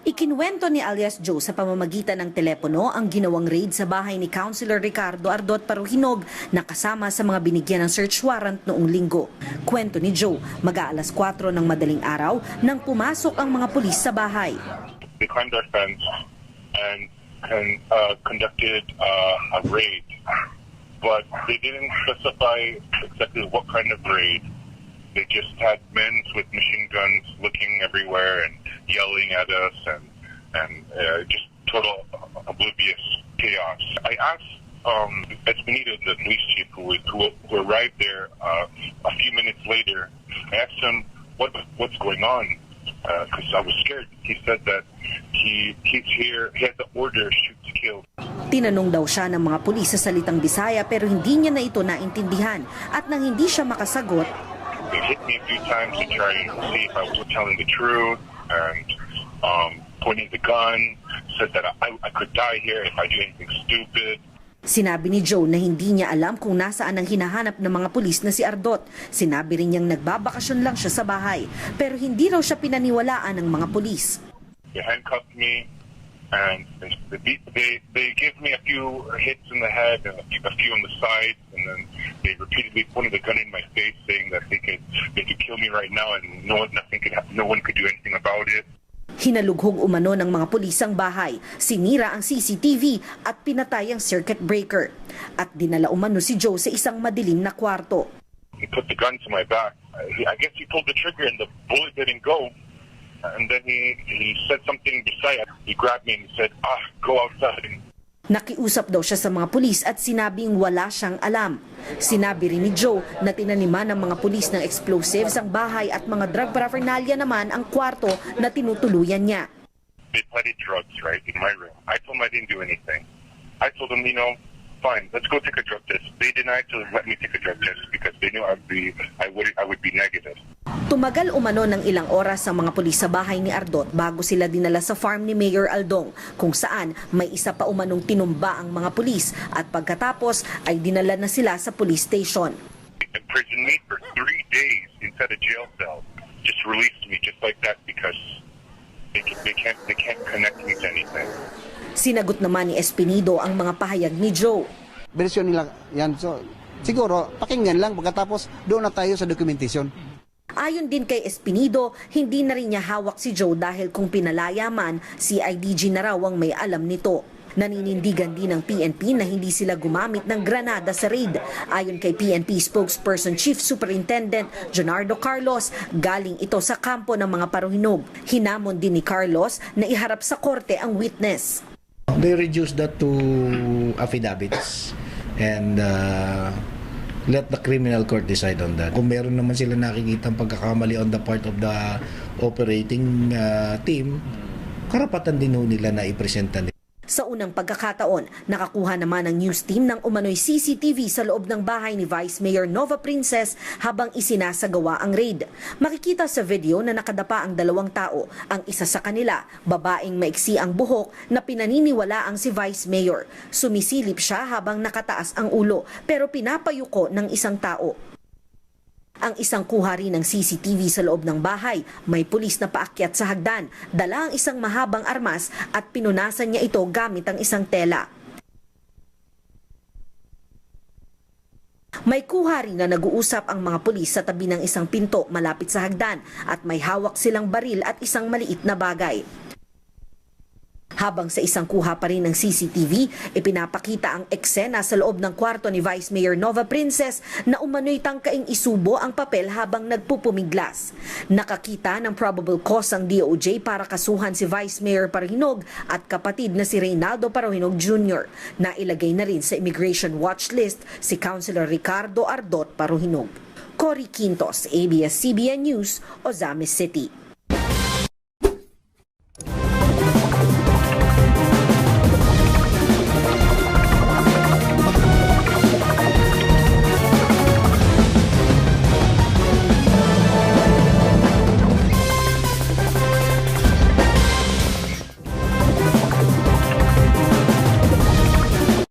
Ikinuwento ni alias Joe sa pamamagitan ng telepono ang ginawang raid sa bahay ni Councilor Ricardo Ardot Paruhinog na kasama sa mga binigyan ng search warrant noong linggo. Kwento ni Joe, mag-aalas 4 ng madaling araw nang pumasok ang mga pulis sa bahay. They climbed our fence and conducted a raid, but they didn't specify exactly what kind of raid. They just had men with machine guns looking everywhere and yelling at us and just total oblivious chaos. I asked Espinido, the police chief who arrived there a few minutes later, I asked him what's going on because I was scared. He said that he's here, he had the order shoot to kill. Tinanong daw siya ng mga pulis sa salitang Bisaya pero hindi niya na ito naintindihan at nang hindi siya makasagot, they hit me a few times to try and see if I was telling the truth and pointing the gun, said that I could die here if I do anything stupid. Sinabi ni Joe na hindi niya alam kung nasaan ang hinahanap ng mga pulis na si Ardot. Sinabi rin niyang nagbabakasyon lang siya sa bahay pero hindi raw siya pinaniwalaan ng mga pulis. They handcuffed me and they gave me a few hits in the head and a few on the sides, and then they repeatedly pointed the gun in my face saying that they could kill me right now and no one could do anything about it. Hinalughog umano ng mga pulis ang bahay, sinira ang CCTV at pinatay ang circuit breaker. At dinala umano si Joe sa isang madilim na kwarto. He put the gun to my back. I guess he pulled the trigger and the bullet didn't go. And then he said something beside. He grabbed me and he said, go outside. Nakiusap daw siya sa mga pulis at sinabing wala siyang alam. Sinabi rin ni Joe na tinaniman ng mga pulis ng explosives ang bahay at mga drug paraphernalia naman ang kwarto na tinutuluyan niya. They planted drugs right in my room. I told them I didn't do anything. I told them, fine, let's go take a drug test. They denied to let me take a drug test because they knew I would be negative. Tumagal umano ng ilang oras ang mga pulis sa bahay ni Ardot bago sila dinala sa farm ni Mayor Aldong kung saan may isa pa umanong tinumba ang mga pulis at pagkatapos ay dinala na sila sa police station. They imprisoned me for 3 days inside a jail cell. Just released me just like that because they can't connect me to anything. Sinagot naman ni Espinido ang mga pahayag ni Joe. Bersyon nila yan. So, siguro, pakinggan lang pagkatapos doon na tayo sa documentation. Ayon din kay Espinido, hindi na rin niya hawak si Joe dahil kung pinalaya man, CIDG na raw ang may alam nito. Naninindigan din ng PNP na hindi sila gumamit ng granada sa raid. Ayon kay PNP spokesperson Chief Superintendent Jonardo Carlos, galing ito sa kampo ng mga Paruhinog. Hinamon din ni Carlos na iharap sa korte ang witness. They reduced that to affidavits and let the criminal court decide on that. Kung meron naman sila nakikitang pagkakamali on the part of the operating team, karapatan din nila na ipresenta nila. Sa unang pagkakataon, nakakuha naman ang news team ng umano'y CCTV sa loob ng bahay ni Vice Mayor Nova Princess habang isinasagawa ang raid. Makikita sa video na nakadapa ang 2 tao. Ang isa sa kanila, babaeng maiksi ang buhok na pinaniniwala ang si Vice Mayor. Sumisilip siya habang nakataas ang ulo pero pinapayuko ng isang tao. Ang isang kuha rin ng CCTV sa loob ng bahay, may pulis na paakyat sa hagdan, dala ang isang mahabang armas at pinunasan niya ito gamit ang isang tela. May kuha rin na nag-uusap ang mga pulis sa tabi ng isang pinto malapit sa hagdan at may hawak silang baril at isang maliit na bagay. Habang sa isang kuha pa rin ng CCTV, ipinapakita ang eksena sa loob ng kwarto ni Vice Mayor Nova Princess na umano'y tangkaing isubo ang papel habang nagpupumiglas. Nakakita ng probable cause ang DOJ para kasuhan si Vice Mayor Paruhinog at kapatid na si Reynaldo Paruhinog Jr. Nailagay na rin sa immigration watch list si Councilor Ricardo Ardot Paruhinog. Cory Quintos, ABS-CBN News, Ozamis City.